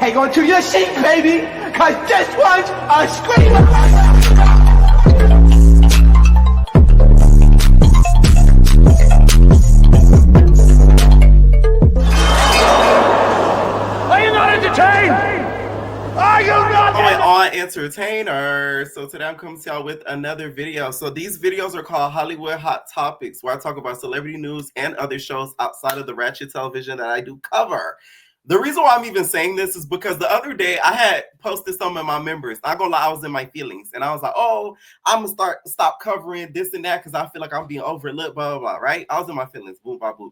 Hang on to your seat, baby, because this one's a screamer. Are you not entertained? Are you not entertainers? So today I'm coming to y'all with another video. So these videos are called Hollywood Hot Topics, where I talk about celebrity news and other shows outside of the ratchet television that I do cover. The reason why I'm even saying this is because the other day I had posted some of my members. Not gonna lie, I was in my feelings, and I was like, "Oh, I'm gonna stop covering this and that because I feel like I'm being overlooked." Blah blah blah. Right? I was in my feelings. Boom, blah, boom.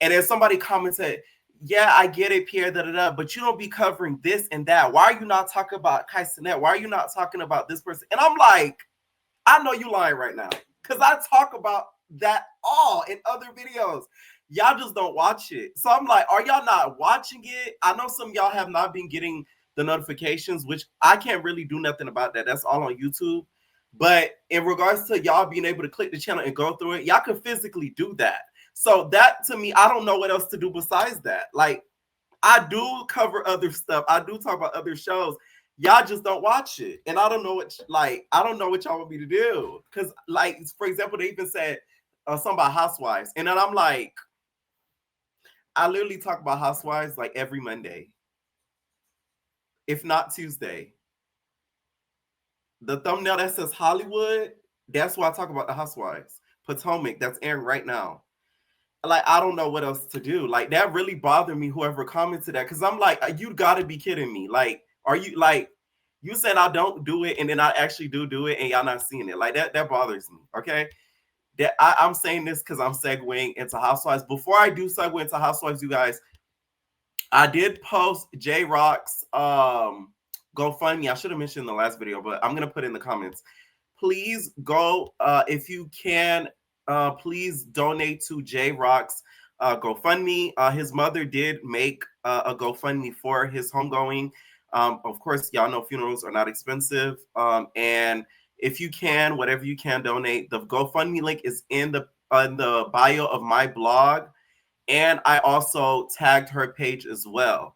And then somebody commented, "Yeah, I get it, Pierre, but you don't be covering this and that. Why are you not talking about Kai Cenat? Why are you not talking about this person?" And I'm like, I know you lying right now because I talk about that all in other videos. Y'all just don't watch it. So I'm like, are y'all not watching it? I know some of y'all have not been getting the notifications, which I can't really do nothing about that. That's all on YouTube. But in regards to y'all being able to click the channel and go through it, y'all can physically do that. So that, to me, I don't know what else to do besides that. Like, I do cover other stuff. I do talk about other shows. Y'all just don't watch it. And I don't know what, I don't know what y'all want me to do. Because, like, for example, they even said something about Housewives. And then I'm like, I literally talk about Housewives like every Monday, if not Tuesday. The thumbnail that says Hollywood, that's why I talk about the Housewives. Potomac, that's airing right now. Like, I don't know what else to do. Like, that really bothered me, whoever commented that, because I'm like, you gotta be kidding me. Like, are you, like, you said I don't do it and then I actually do it and y'all not seeing it. Like, that bothers me, okay? That I'm saying this because I'm segueing into Housewives. Before I do segue into Housewives, you guys, I did post JRock's GoFundMe. I should have mentioned in the last video, but I'm gonna put it in the comments. Please go, if you can, please donate to JRock's GoFundMe. His mother did make a GoFundMe for his homegoing. Of course, y'all know funerals are not expensive. And if you can, whatever you can donate, the GoFundMe link is in the bio of my blog. And I also tagged her page as well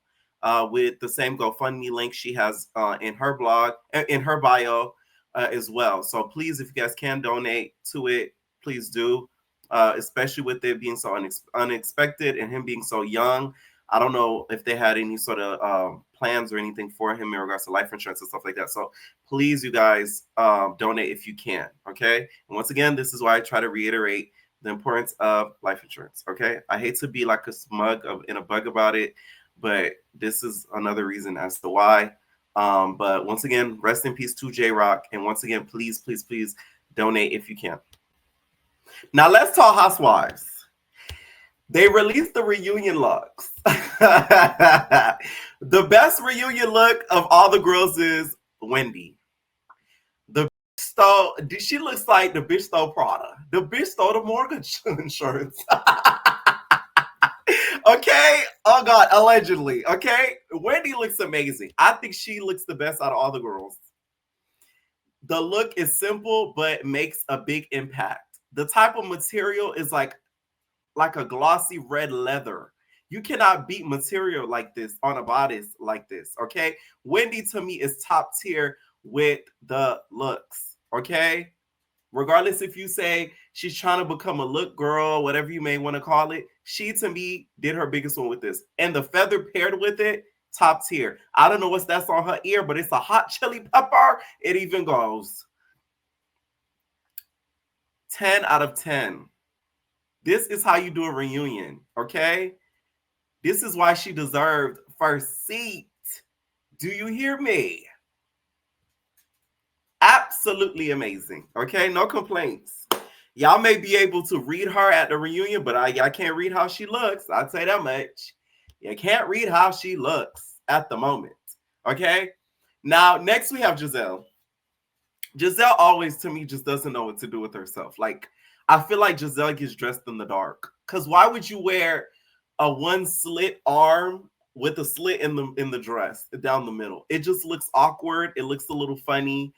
with the same GoFundMe link she has in her blog, in her bio as well. So please, if you guys can donate to it, please do, especially with it being so unexpected and him being so young. I don't know if they had any sort of plans or anything for him in regards to life insurance and stuff like that. So please, you guys, donate if you can, okay? And once again, this is why I try to reiterate the importance of life insurance, okay? I hate to be like a smug in a bug about it, but this is another reason as to why. But once again, rest in peace to JRock. And once again, please, please, please donate if you can. Now let's talk Housewives. They released the reunion looks. The best reunion look of all the girls is Wendy. The bitch stole, she looks like the bitch stole Prada. The bitch stole the mortgage insurance. Okay? Oh God, allegedly. Okay? Wendy looks amazing. I think she looks the best out of all the girls. The look is simple, but makes a big impact. The type of material is like a glossy red leather. You cannot beat material like this on a bodice like this, okay? Wendy, to me, is top tier with the looks, okay? Regardless if you say she's trying to become a look girl, whatever you may want to call it, she, to me, did her biggest one with this. And the feather paired with it, top tier. I don't know what's that's on her ear, but it's a hot chili pepper. It even goes 10 out of 10. This is how you do a reunion, okay? This is why she deserved first seat. Do you hear me? Absolutely amazing, okay? No complaints. Y'all may be able to read her at the reunion, but I can't read how she looks. I'd say that much. You can't read how she looks at the moment, okay? Now, next we have Giselle. Giselle always, to me, just doesn't know what to do with herself. Like, I feel like Giselle gets dressed in the dark. Because why would you wear a one slit arm with a slit in the dress down the middle? It just looks awkward. It looks a little funny.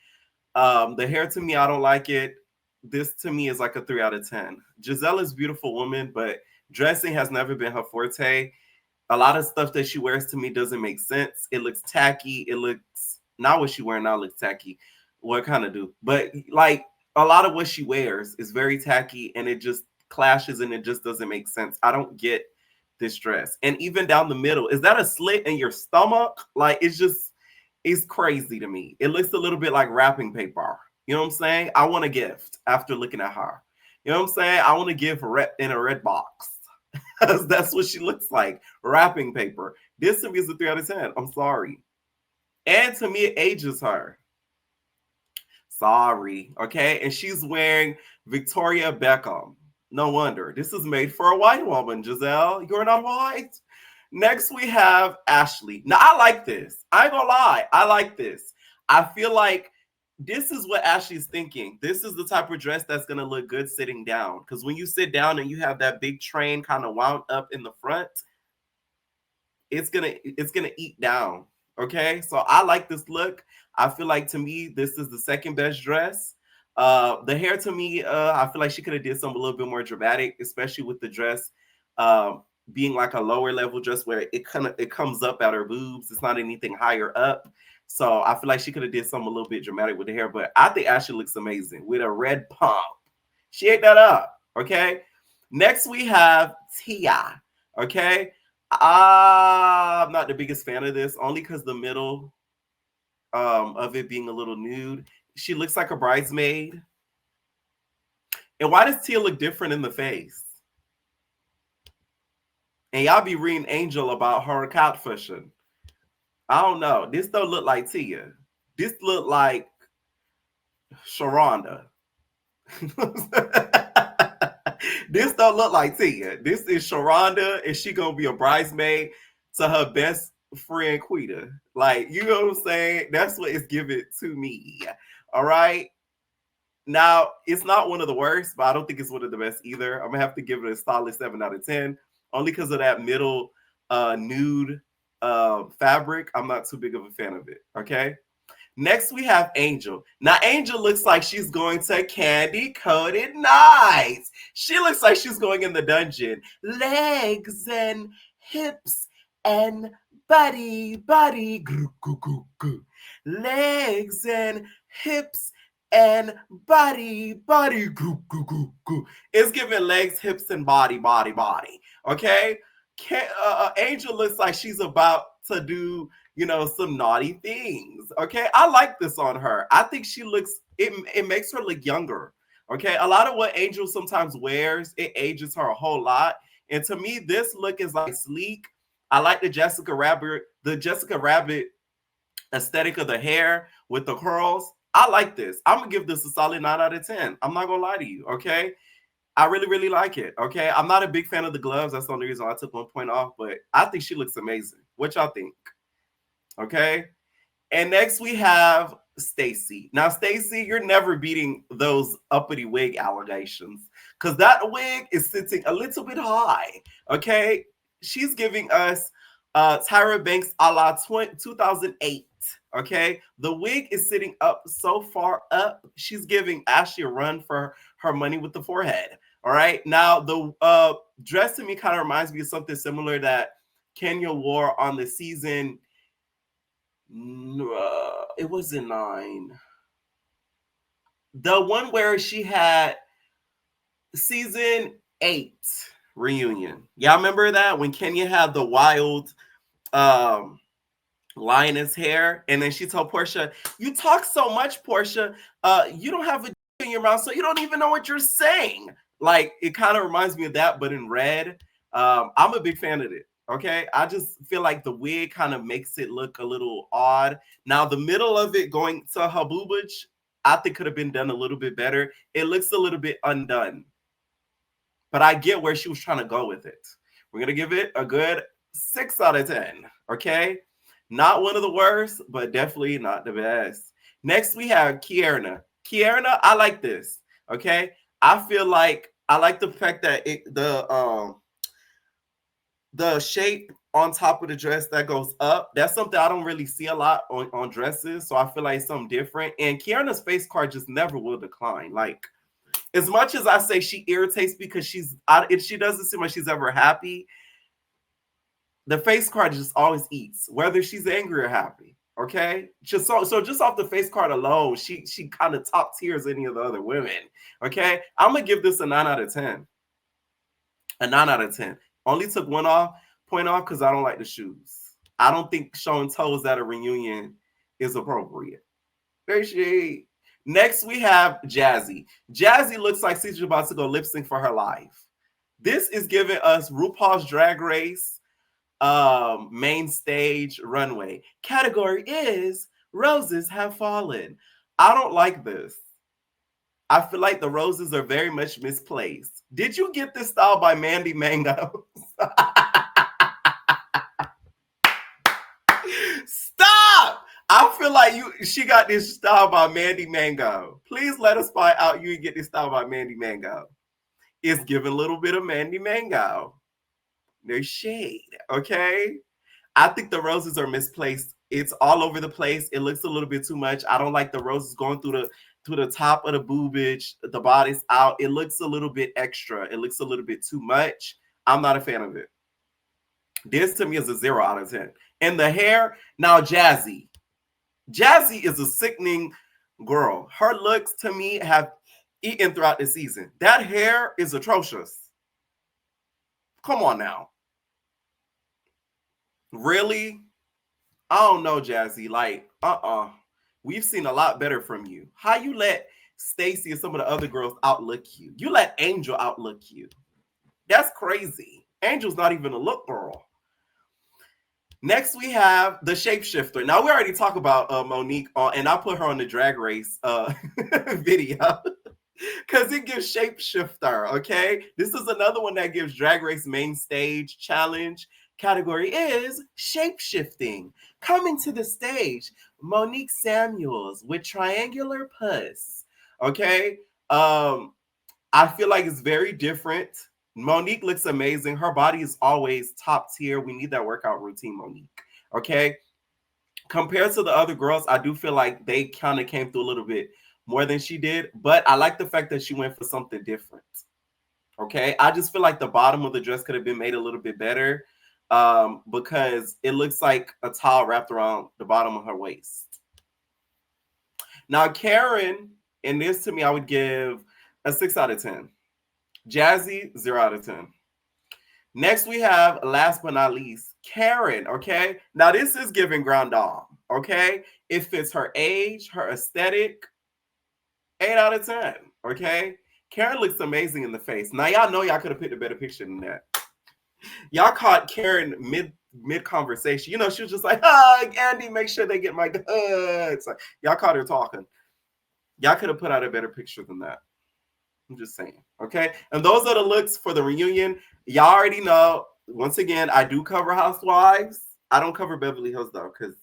The hair, to me, I don't like it. This, to me, is like a 3 out of 10. Giselle is a beautiful woman, but dressing has never been her forte. A lot of stuff that she wears to me doesn't make sense. It looks tacky. It looks, not what she wearing now looks tacky. What kind of do? But like a lot of what she wears is very tacky and it just clashes and it just doesn't make sense. I don't get this dress. And even down the middle, is that a slit in your stomach? Like it's crazy to me. It looks a little bit like wrapping paper. You know what I'm saying? I want a gift after looking at her. You know what I'm saying? I want to give in a red box. That's what she looks like. Wrapping paper. This to me is a 3 out of 10. I'm sorry. And to me, it ages her. Sorry. Okay. And she's wearing Victoria Beckham. No wonder. This is made for a white woman, Giselle. You're not white. Next, we have Ashley. Now, I like this. I ain't gonna lie. I like this. I feel like this is what Ashley's thinking. This is the type of dress that's going to look good sitting down. Because when you sit down and you have that big train kind of wound up in the front, it's gonna eat down. Okay, so I like this look. I feel like to me, this is the second best dress. The hair to me, I feel like she could have did something a little bit more dramatic, especially with the dress being like a lower level dress where it comes up at her boobs. It's not anything higher up. So I feel like she could have did something a little bit dramatic with the hair, but I think Ashley looks amazing with a red pump. She ate that up, okay? Next, we have Tia, okay? I'm not the biggest fan of this, only because the middle of it being a little nude. She looks like a bridesmaid. And why does Tia look different in the face? And y'all be reading Angel about her catfishing. I don't know. This don't look like Tia. This look like Sharonda. This don't look like Tia. This is Sharonda, and she gonna be a bridesmaid to her best friend Quita. Like, you know what I'm saying? That's what it's giving to me. All right. Now, it's not one of the worst, but I don't think it's one of the best either. I'm gonna have to give it a solid 7 out of 10, only because of that middle nude fabric. I'm not too big of a fan of it. Okay. Next, we have Angel. Now, Angel looks like she's going to Candy Coated Nights. She looks like she's going in the dungeon. Legs and hips and body, goo, goo, goo, goo. Legs and hips and body, goo, goo, goo, goo. It's giving legs, hips, and body. Okay? Angel looks like she's about to do, some naughty things. Okay, I like this on her. I think she looks, it makes her look younger. Okay, a lot of what Angel sometimes wears, it ages her a whole lot. And to me, this look is like sleek. I like the Jessica Rabbit aesthetic of the hair with the curls. I like this. I'm gonna give this a solid 9 out of 10. I'm not gonna lie to you. Okay, I really, really like it. Okay, I'm not a big fan of the gloves. That's the only reason I took 1 point off, but I think she looks amazing. What y'all think? Okay, and next we have Stacy. Now, Stacy, you're never beating those uppity wig allegations because that wig is sitting a little bit high. Okay, she's giving us Tyra Banks a la 2008. Okay, the wig is sitting up so far up. She's giving Ashley a run for her money with the forehead. All right, now the dress to me kind of reminds me of something similar that Kenya wore on the season. It wasn't 9. The one where she had season 8 reunion. Y'all remember that when Kenya had the wild lioness hair, and then she told Portia, "You talk so much, Portia. You don't have a in your mouth, so you don't even know what you're saying." Like, it kind of reminds me of that, but in red. I'm a big fan of it. Okay, I just feel like the wig kind of makes it look a little odd. Now, the middle of it going to her boobage, I think could have been done a little bit better. It looks a little bit undone, but I get where she was trying to go with it. We're gonna give it a good 6 out of 10. Okay, not one of the worst, but definitely not the best. Next, we have Kierna. Kierna, I like this. Okay, I feel like I like the fact that the shape on top of the dress that goes up, that's something I don't really see a lot on dresses. So I feel like it's something different. And Kierna's face card just never will decline. Like, as much as I say she irritates because she doesn't seem like she's ever happy, the face card just always eats, whether she's angry or happy. Okay, just so just off the face card alone, she kind of top tiers any of the other women. Okay, I'm gonna give this a 9 out of 10. A 9 out of 10. Only took one point off because I don't like the shoes. I don't think showing toes at a reunion is appropriate. There she. Next we have Jazzy. Jazzy looks like she's about to go lip sync for her life. This is giving us RuPaul's Drag Race main stage runway. Category is roses have fallen. I don't like this. I feel like the roses are very much misplaced. Did you get this style by Mandy Mango? Stop! I feel like she got this style by Mandy Mango. Please let us find out you get this style by Mandy Mango. It's giving a little bit of Mandy Mango. There's shade, okay? I think the roses are misplaced. It's all over the place. It looks a little bit too much. I don't like the roses going through the top of the boobage. The body's out. It looks a little bit extra. It looks a little bit too much. I'm not a fan of it. This to me is a 0 out of 10. And the hair, now Jazzy. Jazzy is a sickening girl. Her looks to me have eaten throughout the season. That hair is atrocious. Come on now. Really? I don't know, Jazzy. Like, we've seen a lot better from you. How you let Stacey and some of the other girls outlook you? You let Angel outlook you. That's crazy. Angel's not even a look girl. Next, we have the shapeshifter. Now, we already talked about Monique, and I put her on the Drag Race video because it gives shapeshifter, okay? This is another one that gives Drag Race main stage challenge. Category is shapeshifting. Coming to the stage, Monique Samuels with triangular puss, okay? I feel like it's very different. Monique looks amazing. Her body is always top tier. We need that workout routine, Monique. Okay. Compared to the other girls, I do feel like they kind of came through a little bit more than she did. But I like the fact that she went for something different. Okay. I just feel like the bottom of the dress could have been made a little bit better because it looks like a towel wrapped around the bottom of her waist. Now, Karen, and this to me, I would give a 6 out of 10. Jazzy, 0 out of 10. Next, we have, last but not least, Karen, okay? Now, this is giving Grand Dame, okay? It fits her age, her aesthetic, 8 out of 10, okay? Karen looks amazing in the face. Now, y'all know y'all could have picked a better picture than that. Y'all caught Karen mid-conversation. You know, she was just like, Andy, make sure they get my goods. Like, y'all caught her talking. Y'all could have put out a better picture than that. I'm just saying, okay? And those are the looks for the reunion. Y'all already know, once again, I do cover Housewives. I don't cover Beverly Hills, though, because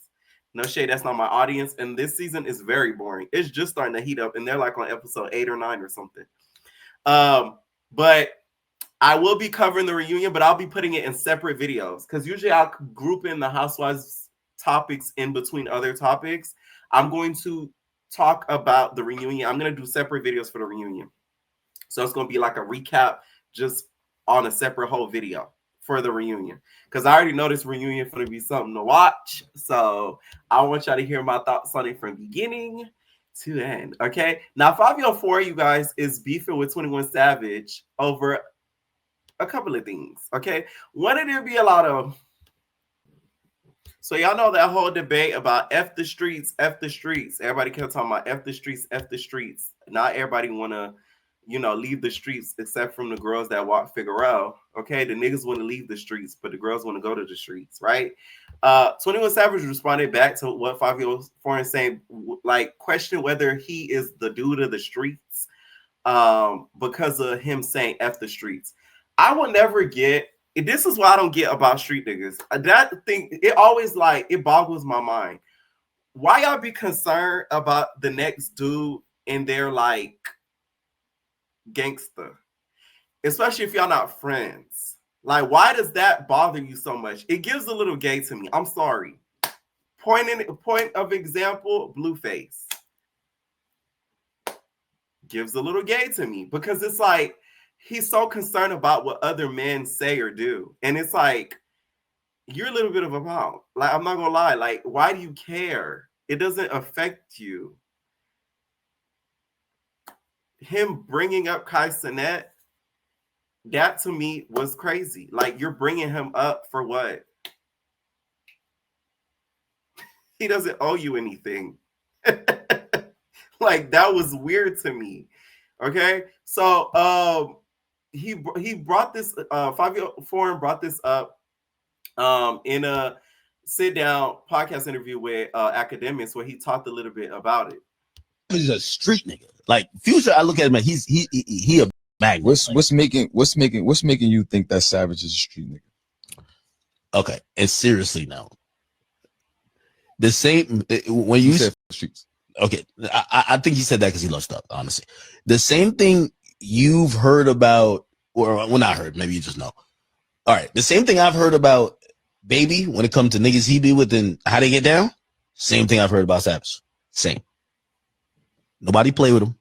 no shade, that's not my audience. And this season is very boring. It's just starting to heat up, and they're like on episode 8 or 9 or something. But I will be covering the reunion, but I'll be putting it in separate videos, because usually I'll group in the Housewives topics in between other topics. I'm going to talk about the reunion. I'm going to do separate videos for the reunion. So it's going to be like a recap just on a separate whole video for the reunion. Because I already know this reunion is going to be something to watch. So I want y'all to hear my thoughts on it from beginning to end. Okay. Now, Fivio and 4, you guys, is beefing with 21 Savage over a couple of things. Okay. One of there be a lot of. So y'all know that whole debate about F the streets, F the streets. Everybody kept talking about F the streets, F the streets. Not everybody want to, leave the streets except from the girls that walk Figaro. Okay, the niggas want to leave the streets, but the girls want to go to the streets, right? 21 Savage responded back to what Fivio Foreign saying, like, question whether he is the dude of the streets because of him saying F the streets. I will never get, this is what I don't get about street niggas. That thing, it always it boggles my mind. Why y'all be concerned about the next dude and they're like gangster, especially if y'all not friends? Like, why does that bother you so much? It gives a little gay to me. I'm sorry. Point of example, Blueface gives a little gay to me because it's like he's so concerned about what other men say or do, and it's like you're a little bit of a mom. Like, I'm not gonna lie. Like, why do you care? It doesn't affect you. Him bringing up Kai Cenat, that to me was crazy. Like, you're bringing him up for what? He doesn't owe you anything. Like, that was weird to me. Okay, so he brought this. Fivio Foreign brought this up in a sit down podcast interview with academics where he talked a little bit about it. He's a street nigga. Like Future, I look at him like he a bag. What's making you think that Savage is a street nigga? Okay, and seriously now, the same when you said streets. Okay, I think he said that because he loves stuff. Honestly, the same thing you've heard about, or well, not heard. Maybe you just know. All right, the same thing I've heard about Baby when it comes to niggas he be with and how they get down. Same thing I've heard about Savage. Same. Nobody play with him.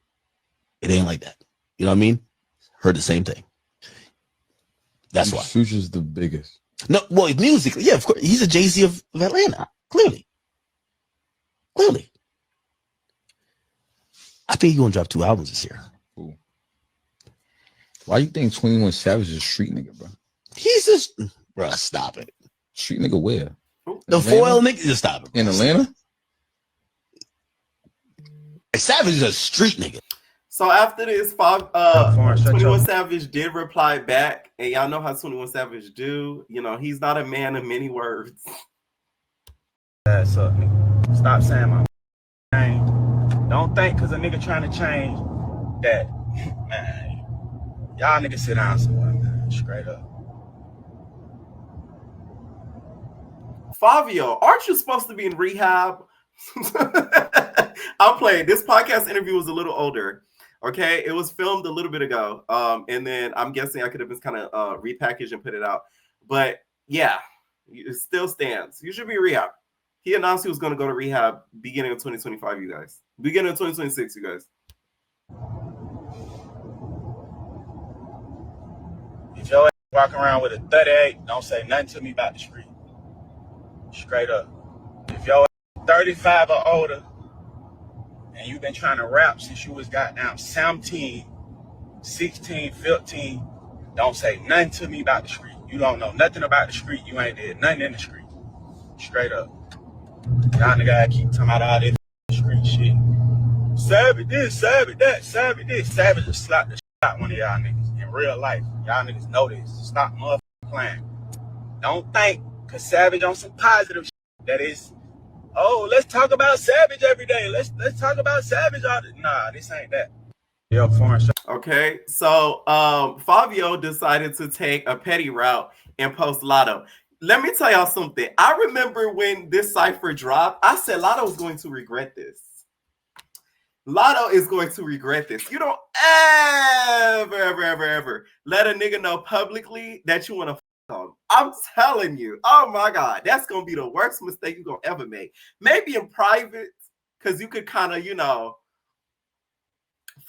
It ain't like that. You know what I mean? Heard the same thing. That's why. Future's the biggest. No, well, musically, yeah, of course. He's a Jay-Z of Atlanta. Clearly. I think he's gonna drop 2 albums this year. Cool. Why you think 21 Savage is a street nigga, bro? He's just, bro, stop it. Street nigga where? The foil nigga, just stop it. Bro. In Atlanta? Savage is a street nigga. So after this, 21 Savage did reply back, and y'all know how 21 Savage do. You know, he's not a man of many words. Ass up, nigga. Stop saying my name. Don't think because a nigga trying to change that, man. Y'all niggas sit down somewhere, man. Straight up. Fivio, aren't you supposed to be in rehab? I'm playing. This podcast interview was a little older. Okay, it was filmed a little bit ago, and then I'm guessing I could have been kind of repackaged and put it out. But yeah, it still stands. You should be in rehab. He announced he was going to go to rehab beginning of 2025, you guys. Beginning of 2026, you guys. If your ass walking around with a 38, don't say nothing to me about the street. Straight up. If your ass 35 or older, and you've been trying to rap since you was goddamn 17, 16, 15, don't say nothing to me about the street. You don't know nothing about the street. You ain't did nothing in the street. Straight up. Y'all nigga keep talking about all this street shit. Savage this, savage that, savage this. Savage just slapped the shit out one of y'all niggas in real life. Y'all niggas know this. Stop motherfucking playing. Don't think, cause Savage on some positive shit that is, oh, let's talk about Savage every day. Let's talk about Savage all the, nah, this ain't that. Yeah, foreign show. Okay, so Fivio decided to take a petty route and post Latto. Let me tell y'all something. I remember when this cipher dropped, I said Latto is going to regret this. Latto is going to regret this. You don't ever let a nigga know publicly that you want to fuck him. I'm telling you. Oh my God. That's going to be the worst mistake you're going to ever make. Maybe in private, because you could kind of, you know,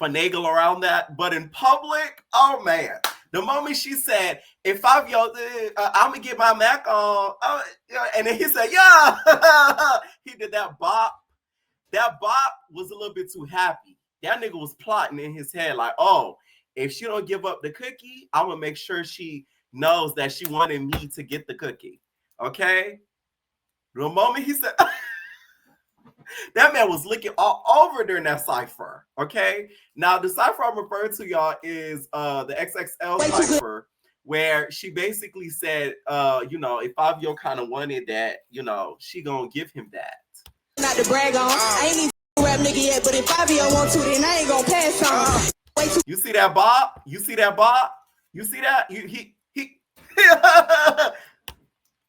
finagle around that. But in public, oh man. The moment she said, if I'm going to get my Mac on, and then he said, yeah, he did that bop. That bop was a little bit too happy. That nigga was plotting in his head like, oh, if she don't give up the cookie, I'm going to make sure she knows that she wanted me to get the cookie. Okay? The moment he said, that man was licking all over during that cipher. Okay? Now, the cipher I'm referring to, y'all, is the XXL cipher, where she basically said, you know, if Fivio kind of wanted that, you know, she gonna give him that. Not to brag on. I ain't even rap nigga yet, but if Fivio want to, then I ain't gonna pass on. You see that Bob? You see that Bob? You see that? He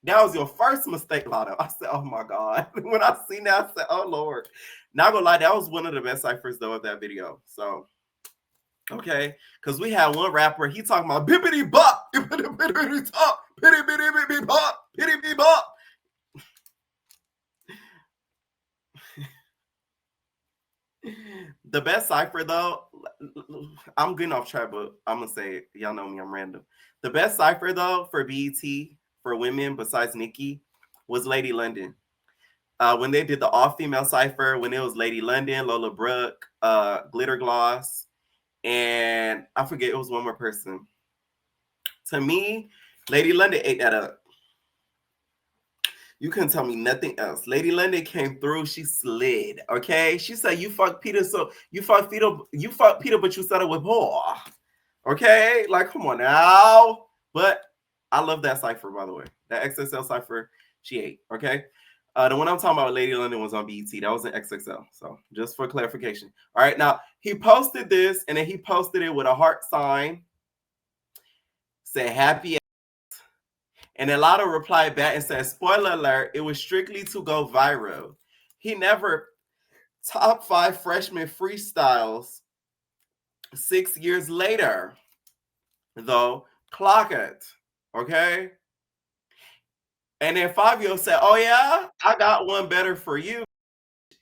That was your first mistake, Latto. I said, oh my God. When I seen that, I said, oh Lord. Not gonna lie, that was one of the best ciphers though of that video. So okay, because we had one rapper, he talking about bippity bop, bippity top, bitty bop, bitty bop. The best cipher though, I'm getting off track, but I'm gonna say it. Y'all know me, I'm random. The best cipher though for BET for women besides Nikki was Lady London. When they did the all-female cipher, when it was Lady London, Lola Brooke, Glitter Gloss, and I forget, it was one more person. To me, Lady London ate that up. You couldn't tell me nothing else. Lady London came through. She slid. Okay. She said, "You fuck Peter, so you fuck Peter, but you settled with Paul." Okay. Like, come on now. But I love that cipher, by the way. That XXL cipher, she ate. Okay. The one I'm talking about, Lady London, was on BET. That was an XXL. So just for clarification. All right. Now he posted this, and then he posted it with a heart sign. Said happy. And Latto replied back and said, "Spoiler alert, it was strictly to go viral. He never top 5 freshman freestyles 6 years later, though. Clock it." Okay. And then Fivio said, "Oh yeah, I got one better for you.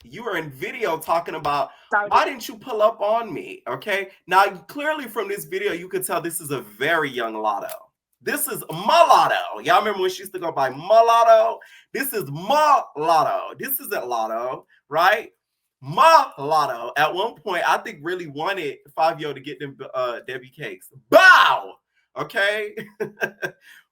You were in video talking about why didn't you pull up on me?" Okay. Now, clearly from this video, you could tell this is a very young Latto. This is Mulatto. Y'all remember when she used to go by Mulatto? This is Mulatto. This isn't Latto, right? Mulatto. At one point, I think really wanted Fivio to get them Debbie cakes. Bow! Okay?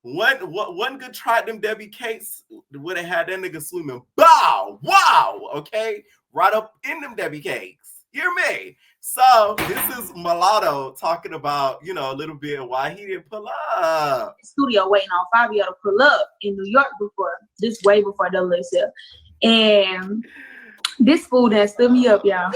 one good try at them Debbie cakes would have had that nigga swimming. Bow! Wow! Okay? Right up in them Debbie cakes. Hear me? So this is Mulatto talking about, you know, a little bit of why he didn't pull up. Studio waiting on Fivio to pull up in New York way before WSL. And this fool that stood me up, y'all.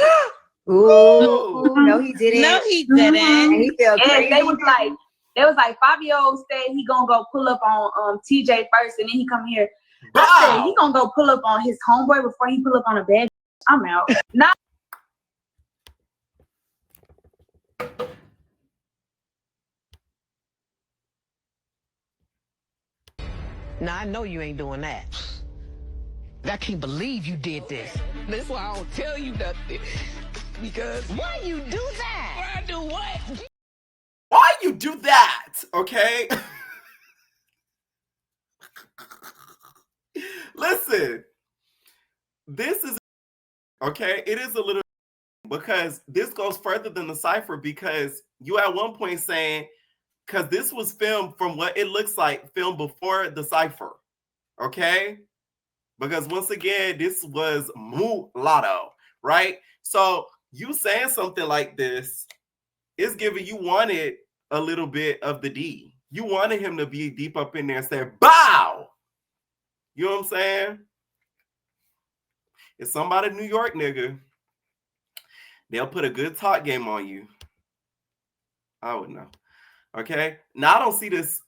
Ooh, no, he didn't. No, he didn't. And he felt And crazy. they was like, Fivio said he gonna go pull up on TJ first, and then he come here. Wow. I said he gonna go pull up on his homeboy before he pull up on a bad. I'm out. Nah. Now I know you ain't doing that. I can't believe you did this. That's why I don't tell you nothing. Because why you do that? Why I do what? Why you do that? Okay. Listen, this is okay. It is a little because this goes further than the cipher, because you at one point saying, because this was filmed from what it looks like, filmed before the cipher. Okay. Because once again, this was Mulatto, right? So you saying something like this is giving you wanted a little bit of the D. You wanted him to be deep up in there and say, bow. You know what I'm saying? If somebody New York nigga, they'll put a good talk game on you. I would know. Okay. Now I don't see this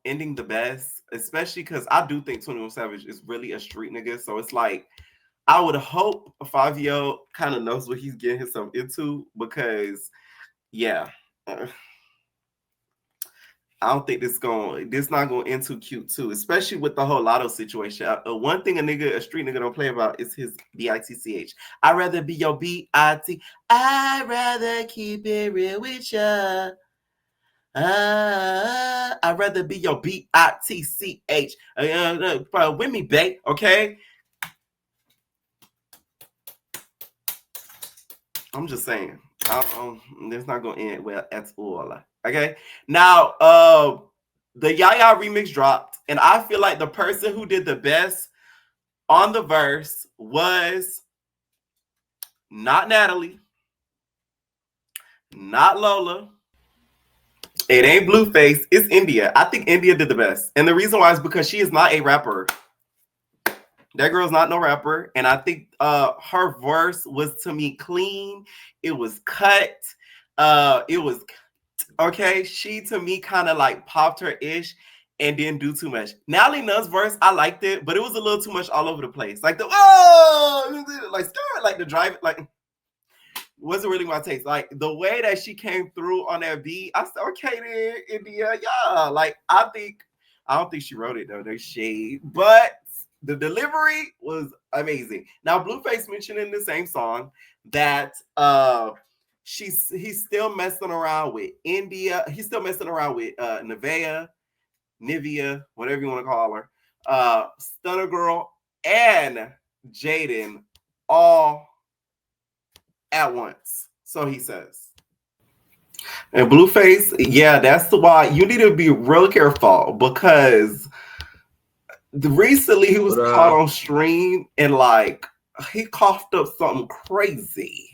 ending the best, especially because I do think 21 Savage is really a street nigga. So it's like, I would hope Fivio kind of knows what he's getting himself into, because yeah. I don't think this not gonna end too cute too, especially with the whole Latto situation. One thing a street nigga don't play about is his BITCH. I'd rather be your BIT. I'd rather keep it real with ya. I'd rather be your BITCH. With me, babe. Okay. I'm just saying. It's not gonna end well at all. Okay. Now, the Yaya remix dropped, and I feel like the person who did the best on the verse was not Natalie, not Lola. It ain't Blueface. It's India. I think India did the best, and the reason why is because she is not a rapper. That girl's not no rapper, and I think her verse was, to me, clean. It was cut. It was okay. She, to me, kind of like popped her ish and didn't do too much. Natalie Nunn's verse, I liked it, but it was a little too much all over the place. Like the like the drive, like wasn't really my taste. Like the way that she came through on that beat, I said, okay, then India, yeah. Like I don't think she wrote it though. No shade, but the delivery was amazing. Now, Blueface mentioned in the same song that he's still messing around with India. He's still messing around with Nevaeh. Nivea, whatever you want to call her, Stunner Girl, and Jaden all at once. So he says. And Blueface, yeah, that's why you need to be real careful because recently he was caught on stream and like he coughed up something crazy.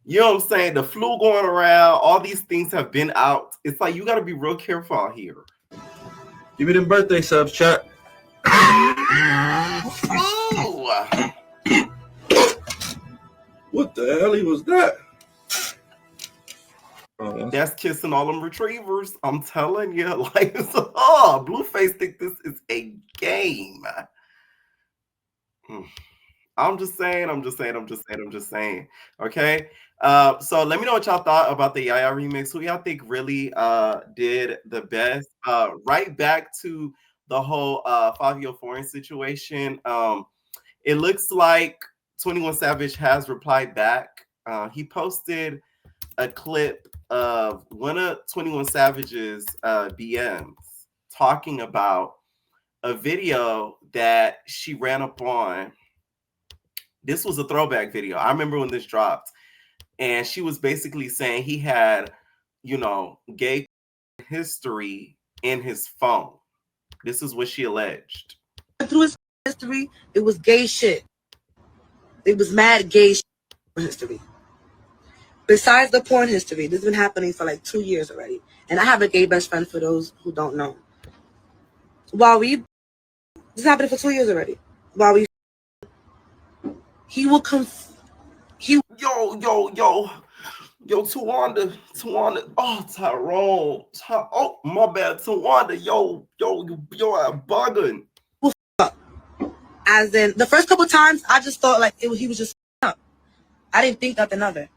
You know what I'm saying? The flu going around, all these things have been out. It's like you got to be real careful out here. Give me them birthday subs, chat. Oh. What the hell was that? That's kissing all them retrievers. I'm telling you, like, Blueface think this is a game. I'm just saying. Okay. So let me know what y'all thought about the Yaya remix. Who y'all think really did the best? Right back to the whole Fivio Foreign situation. It looks like 21 Savage has replied back. He posted a clip of one of 21 Savage's BMs talking about a video that she ran up on. This was a throwback video. I remember when this dropped. And she was basically saying he had, you know, gay history in his phone. This is what she alleged. Through his history, it was gay shit. It was mad gay shit history. Besides the porn history, this has been happening for like 2 years already. And I have a gay best friend for those who don't know. This happened for 2 years already. He will come. Yo, Tawanda. Oh, Tyrone. Oh, my bad, Tawanda. Yo, I'm bugging. As in, the first couple times, I just thought like he was just up. I didn't think nothing of it.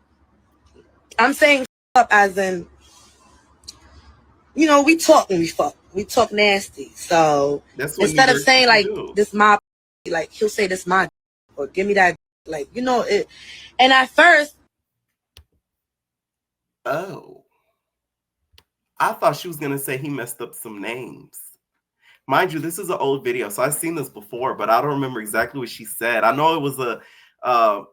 I'm saying up as in, you know, we talk when we fuck. We talk nasty. So instead of saying like this my, like he'll say this my, or give me that, like, you know it. And at first, oh, I thought she was gonna say he messed up some names. Mind you, this is an old video, so I've seen this before, but I don't remember exactly what she said. I know it was a,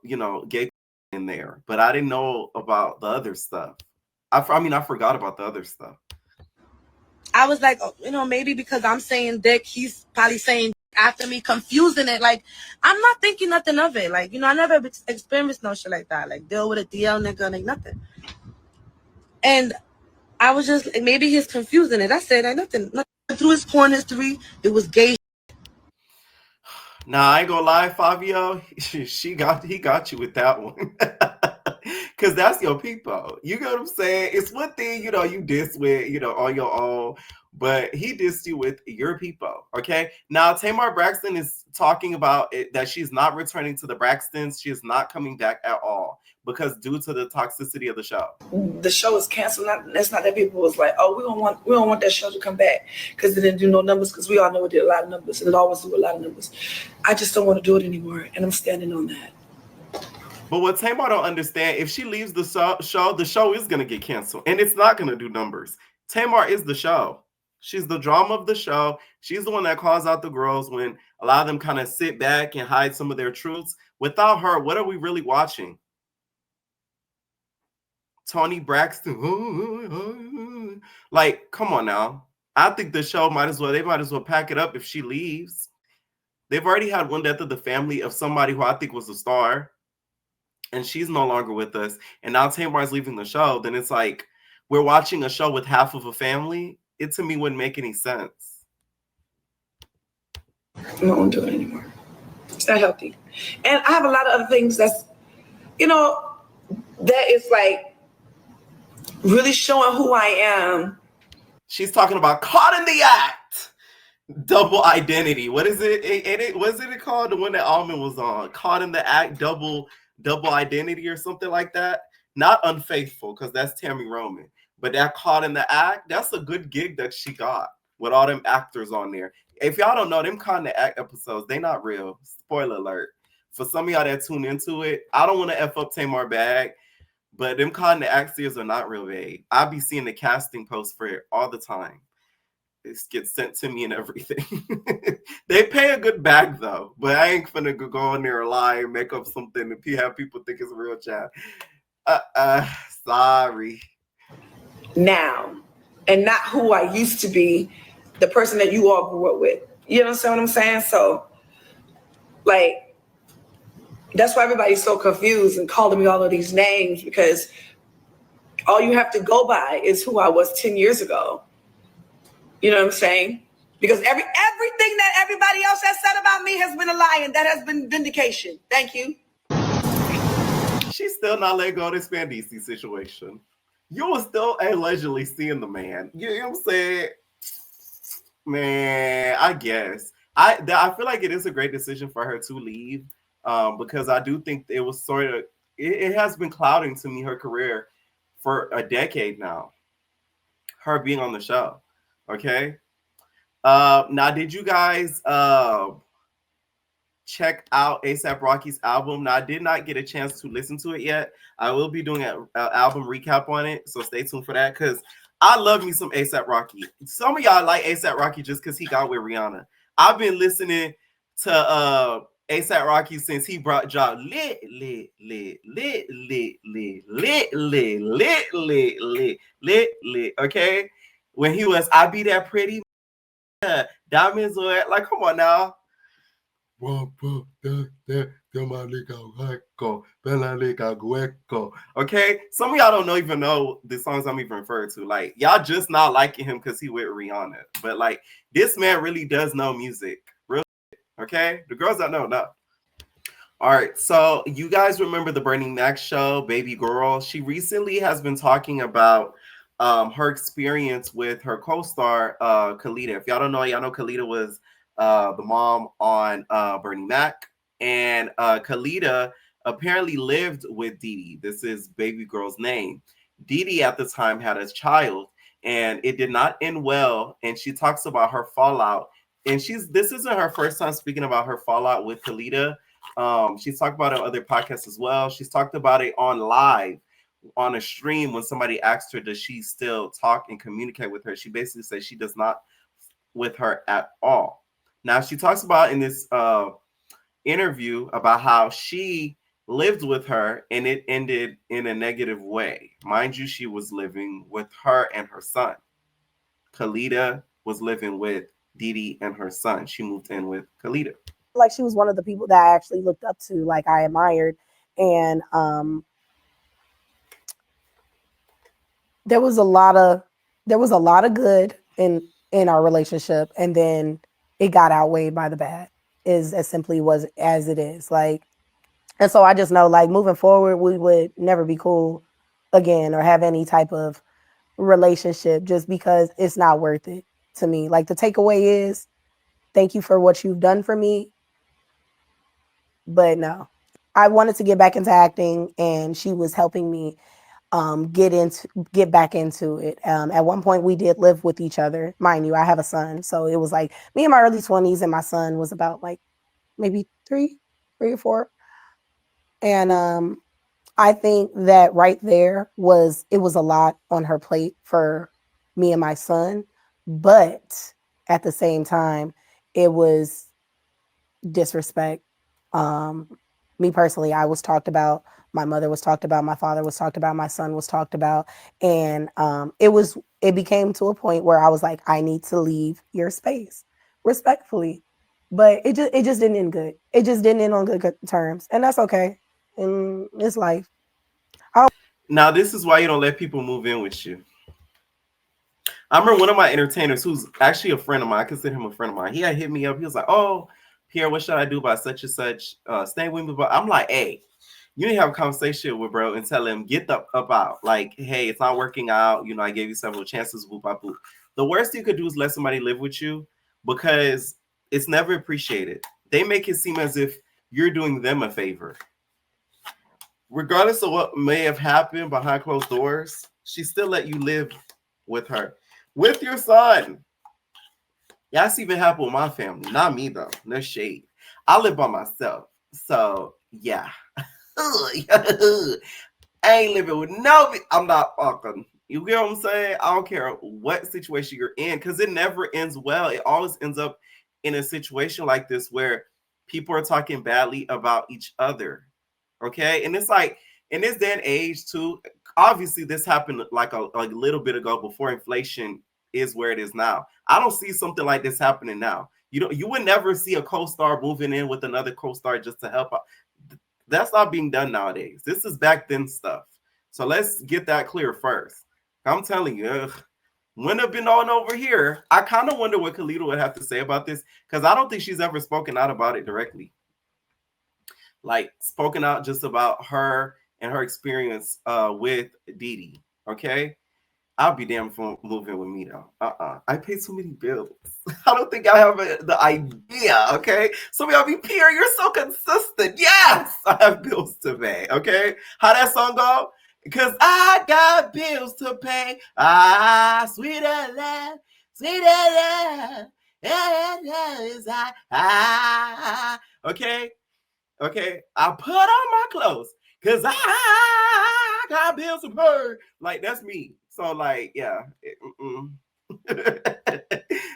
you know, gay in there, but I didn't know about the other stuff. I mean, I forgot about the other stuff. I was like, oh, you know, maybe because I'm saying dick, he's probably saying after me, confusing it. Like, I'm not thinking nothing of it. Like, you know, I never experienced no shit like that. Like, deal with a DL nigga, like nothing. And I was just, maybe he's confusing it. I said, like, nothing. Through his porn history, it was gay. Nah, I ain't gonna lie, Fivio. He got you with that one. Cause that's your people. You get what I'm saying? It's one thing, you know, you diss with, you know, on your own, but he dissed you with your people. Okay. Now Tamar Braxton is talking about it, that she's not returning to the Braxtons. She is not coming back at all because due to the toxicity of the show. The show is canceled. That's not that people was like, oh, we don't want that show to come back because it didn't do no numbers, because we all know it did a lot of numbers and it always do a lot of numbers. I just don't want to do it anymore, and I'm standing on that. But what Tamar don't understand, if she leaves the show is going to get canceled and it's not going to do numbers. Tamar is the show. She's the drama of the show. She's the one that calls out the girls when a lot of them kind of sit back and hide some of their truths. Without her, what are we really watching? Toni Braxton. Like, come on now. I think the show might as well pack it up if she leaves. They've already had one death of the family of somebody who I think was a star, and she's no longer with us. And now Tamar's leaving the show. Then it's like we're watching a show with half of a family. It to me wouldn't make any sense. I don't do it anymore. It's not healthy. And I have a lot of other things that's, you know, that is like really showing who I am. She's talking about caught in the act. Double identity. What is it? Was it called? The one that Almond was on. Caught in the act, double identity or something like that. Not unfaithful, because that's Tammy Roman. But that caught in the act, that's a good gig that she got with all them actors on there. If y'all don't know, them caught in the act episodes, they not real. Spoiler alert. For some of y'all that tune into it, I don't want to F up Tamar bag, but them caught in the act series are not real vague. I be seeing the casting posts for it all the time. it gets sent to me and everything. They pay a good bag though, but I ain't finna go in there and lie and make up something and have people think it's a real chat. Sorry. Now, and not who I used to be, the person that you all grew up with. You understand what I'm saying? So, like, that's why everybody's so confused and calling me all of these names, because all you have to go by is who I was 10 years ago. You know what I'm saying? Because everything that everybody else has said about me has been a lie, and that has been vindication. Thank you. She's still not let go of this Spandisi situation. You were still allegedly seeing the man. You know what I'm saying? Man, I guess. I feel like it is a great decision for her to leave, because I do think it was sort of, it has been clouding to me her career for a decade now. Her being on the show. Okay. Now, did you guys check out A$AP Rocky's album? Now, I did not get a chance to listen to it yet. I will be doing an album recap on it, so stay tuned for that, because I love me some A$AP Rocky. Some of y'all like A$AP Rocky just because he got with Rihanna. I've been listening to A$AP Rocky since he dropped lit, okay? When he was, I be that pretty, diamonds, like, come on now. Okay, some of y'all don't even know the songs I'm even referring to. Like, y'all just not liking him because he with Rihanna. But like, this man really does know music. Really, okay? The girls that know. All right, so you guys remember the Bernie Mac show, Baby Girl? She recently has been talking about her experience with her co-star, Khalida. If y'all don't know, y'all know Khalida was the mom on Bernie Mac. And Khalida apparently lived with Didi. This is Baby Girl's name. Didi at the time had a child, and it did not end well. And she talks about her fallout. And this isn't her first time speaking about her fallout with Khalida. She's talked about it on other podcasts as well. She's talked about it on live, on a stream, when somebody asked her, does she still talk and communicate with her? She basically said she does not with her at all. Now, she talks about in this interview about how she lived with her and it ended in a negative way. Mind you, she was living with her and her son. Khalida was living with Didi and her son. She moved in with Khalida. Like, she was one of the people that I actually looked up to, like I admired. And there was a lot of good in our relationship, and then it got outweighed by the bad, is as simply was as it is. Like, and so I just know, like, moving forward, we would never be cool again or have any type of relationship, just because it's not worth it to me. Like, the takeaway is, thank you for what you've done for me. But no, I wanted to get back into acting, and she was helping me get back into it. At one point we did live with each other. Mind you, I have a son. So it was like me in my early 20s, and my son was about like maybe three or four. And I think that right there was a lot on her plate for me and my son. But at the same time, it was disrespect. Me personally, I was talked about. My mother was talked about, my father was talked about, my son was talked about. And it became to a point where I was like, I need to leave your space respectfully. But it just didn't end good. It just didn't end on good terms. And that's okay. And it's life. Now, this is why you don't let people move in with you. I remember one of my entertainers, who's actually a friend of mine, I consider him a friend of mine. He had hit me up. He was like, oh, Pierre, what should I do about such and such? Stay with me. But I'm like, hey, you need to have a conversation with bro and tell him, get the up out. Like, hey, it's not working out. You know, I gave you several chances. Boop, boop, boop. The worst you could do is let somebody live with you, because it's never appreciated. They make it seem as if you're doing them a favor. Regardless of what may have happened behind closed doors, she still let you live with her, with your son. Yeah, that's even happened with my family. Not me, though. No shade. I live by myself. So, yeah. I ain't living with nobody. I'm not fucking. You get what I'm saying? I don't care what situation you're in, because it never ends well. It always ends up in a situation like this where people are talking badly about each other. Okay. And it's like in this day and age, too, obviously this happened like a little bit ago before inflation is where it is now. I don't see something like this happening now. You would never see a co-star moving in with another co-star just to help out. That's not being done nowadays. This is back then stuff. So let's get that clear first. I'm telling you, wouldn't have been on over here. I kind of wonder what Khalida would have to say about this, because I don't think she's ever spoken out about it directly. Like spoken out just about her and her experience with Didi. Okay. I'll be damned for moving with me though. I pay so many bills. I don't think I have the idea. Okay. So y'all be Pierre, you're so consistent. Yes, I have bills to pay. Okay. How that song go? Because I got bills to pay. Sweeter love, sweeter love. Okay. Okay. I put on my clothes because I got bills to pay. Like, that's me. So, like, yeah.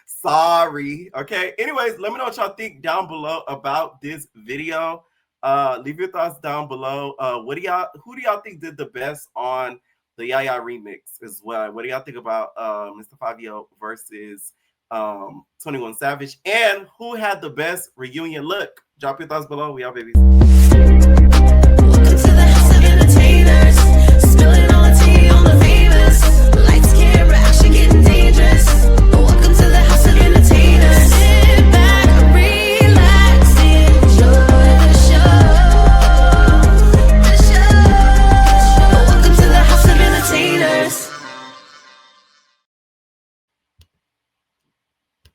Sorry. Okay. Anyways, let me know what y'all think down below about this video. Leave your thoughts down below. Who do y'all think did the best on the Yaya remix as well? What do y'all think about Mr. Fivio versus 21 Savage? And who had the best reunion look? Drop your thoughts below. We out, babies.